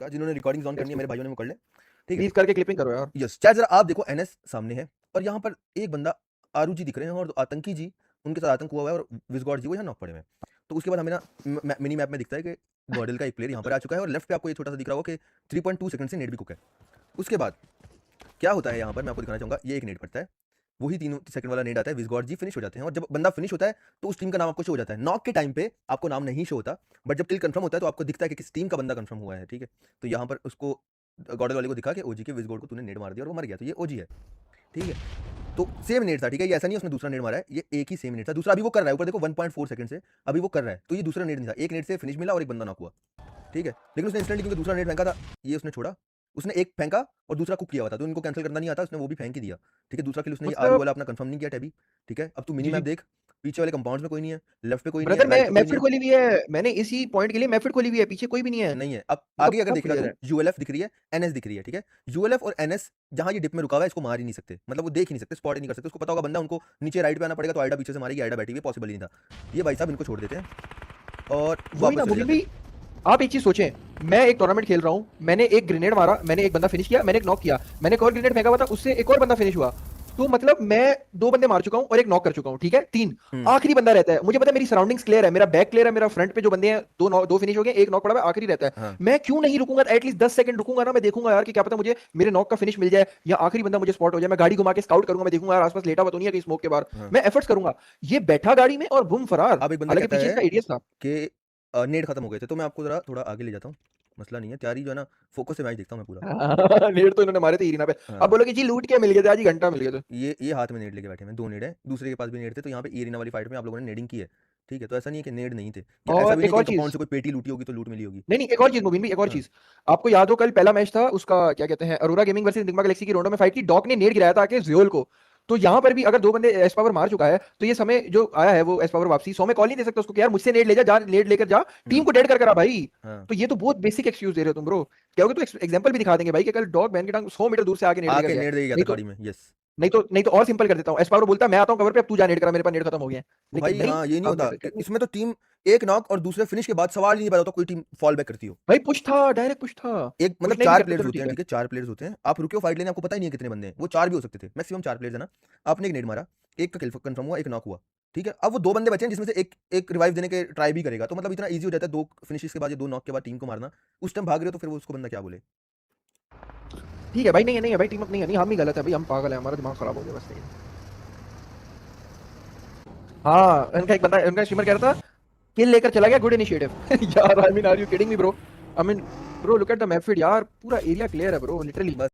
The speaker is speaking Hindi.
का, जिन्होंने रिकॉर्डिंग ऑन करनी है मेरे भाइयों ने वो कर ले, ठीक है। प्लीज करके क्लिपिंग करो यार। यस, चैट जरा आप देखो, एनएस सामने है और यहाँ पर एक बंदा आरू जी दिख रहे हैं और आतंकी जी, उनके साथ आतंक हुआ है और विजगॉड जी वो यहाँ नॉक पड़े हुए हैं। तो उसके बाद हमें ना मिनी मैप में दिखता है कि गॉडल का एक प्लेयर यहाँ पर आ चुका है और लेफ्ट पे आपको ये छोटा सा दिख रहा होगा कि 3.2 सेकंड से नेट भी कुक है। उसके बाद क्या होता है यहाँ पर मैं आपको दिखाना चाहूँगा, ये एक नेट पड़ता है, वही 3 सेकंड वाला नेट आता है, विजगॉड जी फिनिश हो जाते हैं और जब बंदा फिनिश होता है तो उस टीम का नाम आपको शो हो जाता है। नॉक के टाइम पे आपको नाम नहीं शो होता, बट जब किल कंफर्म होता है तो आपको दिखता है कि किस टीम का बंदा कंफर्म हुआ है, ठीक है। तो यहाँ पर उसको गॉडल वाले को दिखा कि ओजी के विजगॉड को तूने नेट मार दिया और वो मर गया, तो ये ओजी है, ठीक है। तो सेम नेट था, ठीक है, ये ऐसा नहीं है उसने दूसरा नेट मारा है, ये एक ही सेम नेट था। दूसरा अभी वो कर रहा है, ऊपर देखो 1.4 सेकंड से अभी वो कर रहा है, तो ये दूसरा नेट नहीं था, एक नेट से फिनिश मिला और एक बंदा नॉक हुआ, ठीक है। लेकिन उसने इंस्टेंटली क्योंकि दूसरा नेट फेंका था, ये उसने छोड़ा, उसने एक फेंका और दूसरा कुक किया हुआ था, तो इनको कैंसिल करना नहीं आता, उसने वो भी फेंक ही दिया, ठीक है। दूसरा किल उसने आरू वाला अपना कंफर्म नहीं किया टैबी, ठीक है। अब तू मिनी जी मैप जी देख, पीछे वाले कंपाउंड्स में कोई नहीं है, लेफ्ट पे कोई नहीं है, ब्रदर, मैं राइट पे कोई नहीं मैफिड है, खोली हुई है, मैंने इसी पॉइंट के लिए मैफिड खोली हुई है, पीछे कोई भी नहीं है, नहीं है। अब मतलब आगे अगर सब देखेगा क्लियर तू, है। यूएलएफ दिख रही है, एनएस दिख रही है, ठीक है। यूएलएफ और एनएस जहां ये डिप में रुका हुआ है, इसको मार ही नहीं सकते, मतलब वो देख ही नहीं सकते, स्पॉट ही नहीं कर सकते, उसको पता होगा बंदा, उनको नीचे राइट पे आना पड़ेगा तो आइडा पीछे से मारेगी, आइडा बैठी हुई है, पॉसिबल ही नहीं था। ये भाई साहब इनको छोड़ देते हैं और वही वापस ना चले मुबीन जाते हैं। भाई, आप एक चीज सोचें, मैं एक टूर्नामेंट खेल रहा हूँ, मैंने एक ग्रेनेड मारा, मैंने एक बंदा फिनिश किया, मैंने एक नॉक किया, मैंने एक और ग्रेनेड फेंका हुआ था, उससे एक और बंदा फिनिश हुआ, तो मतलब मैं 2 बंदे मार चुका हूँ और एक नॉक कर चुका हूँ, ठीक है, 3 आखिरी बंदा रहता है। मुझे पता है मेरी सराउंडिंग्स क्लियर है, मेरा बैक क्लियर है, मेरा फ्रंट पे जो बंदे हैं दो फिनिश हो गए, एक नॉक पड़ा हुआ है, आखिरी रहता है। हाँ। मैं क्यों नहीं रुकूंगा, एटलीस्ट 10 सेकंड रुकूंगा ना, मैं देखूंगा यार कि क्या पता मुझे मेरे नॉक का फिनिश मिल जाए या आखिरी बंदा मुझे स्पॉट हो जाए, मैं गाड़ी घुमा के स्काउट करूंगा, मैं देखूंगा यार आसपास लेटा हुआ तो नहीं है कहीं स्मोक के बाहर, हाँ। मैं एफर्ट्स करूंगा। ये बैठा गाड़ी में और बूम फरार, अब एक बंदा हालांकि कहता पीछे है इसका एडीएस था। कि नेट खत्म हो गए थे, तो मैं आपको जरा थोड़ा आगे ले जाता हूँ, मसला नहीं है, तैयारी जो है ना, फोकस से मैच देखता हूँ मैं पूरा। नेट तो इन्होंने मारे थे इरीना पे। अब हाँ, बोलोगे जी लूट के मिल गए थे, आज ही घंटा मिल गए थे। ये हाथ में नेट लेके बैठे हैं, 2 नेट है, दूसरे के पास भी नेट थे, तो यहाँ पे एरिना वाली फाइट में आप लोगों ने नेडिंग की है, ठीक है। तो ऐसा नहीं है कि नेट नहीं थे, या ऐसा और भी नहीं एक कि और इन कंपाउंड चीज, से कोई पेटी लूटी होगी तो लूट मिली होगी। नहीं नहीं एक और चीज मुबीन भाई, एक और हाँ। चीज, आपको याद हो कल पहला मैच था उसका, क्या कहते हैं, Arora gaming versus Nyingma Galaxy की रोंडो में फाइट थी, डॉक ने नेट गिराया था आके ज़ियोल को। तो यहाँ पर भी अगर 2 बंदे एस पावर मार चुका है, तो ये समय जो आया है वो एस पावर वापसी 100 में कॉल नहीं दे सकता उसको कि यार मुझसे नेट ले जा, नेट लेकर जा, टीम को डेड कर करा भाई। हाँ। तो ये तो बहुत बेसिक एक्सक्यूज दे रहे हो तुम ब्रो। कहोगे तो एग्जांपल भी दिखा देंगे भाई कि कल डॉग बैन की टांग 100 मीटर दूर से आके नेट लेकर आके गया है। नेट दे गया था नहीं तो गाड़ी में, यस। नहीं तो और सिंपल कर देता हूँ, एस पावर बोलता है मैं आता हूँ कवर पे, अब तू जा नेट करा, मेरे पास नेट खत्म हो गया है। लेकिन भाई नहीं, हाँ, ये नहीं अब होता नेट कि कर नहीं। इसमें तो टीम एक नॉक और दूसरे फिनिश के बाद सवाल ही नहीं पैदा होता कोई टीम फॉल बैक करती हो। भाई पुश था, डायरेक्ट पुश था, एक मतलब पुश नहीं भी 4 करते प्लेयर्स चलो होते ठीक हैं, है। ठीक है, 4 प्लेयर्स होते हैं, आप रुके हो फाइट लेने, आपको पता ही नहीं है कितने बंदे हैं, वो 4 भी हो सकते थे, मैक्सिमम 4 प्लेयर्स है ना। आपने एक नेट मारा, एक का किल कंफर्म हुआ, एक नॉक हुआ, ठीक है। अब वो 2 बंदे बचे हैं जिसमें से एक एक रिवाइव देने के ट्राई भी करेगा, तो मतलब इतना ईजी हो जाता है 2 फिनिशेस के बाद या 2 नॉक के बाद टीम को मारना। उस टाइम भाग रहे हो तो फिर वो उसको बंदा क्या बोले। ठीक है भाई, नहीं है भाई, टीम अप नहीं है, नहीं हम ही गलत है भाई, हम पागल है, हमारा दिमाग खराब हो गया बस नहीं। हाँ, इनका एक बंदा, इनका स्ट्रीमर कह रहा था किल लेकर चला गया, गुड इनिशिएटिव। यार I mean are you kidding me bro, I mean bro look at the map feed यार, पूरा एरिया क्लियर है ब्रो लिटरली। बस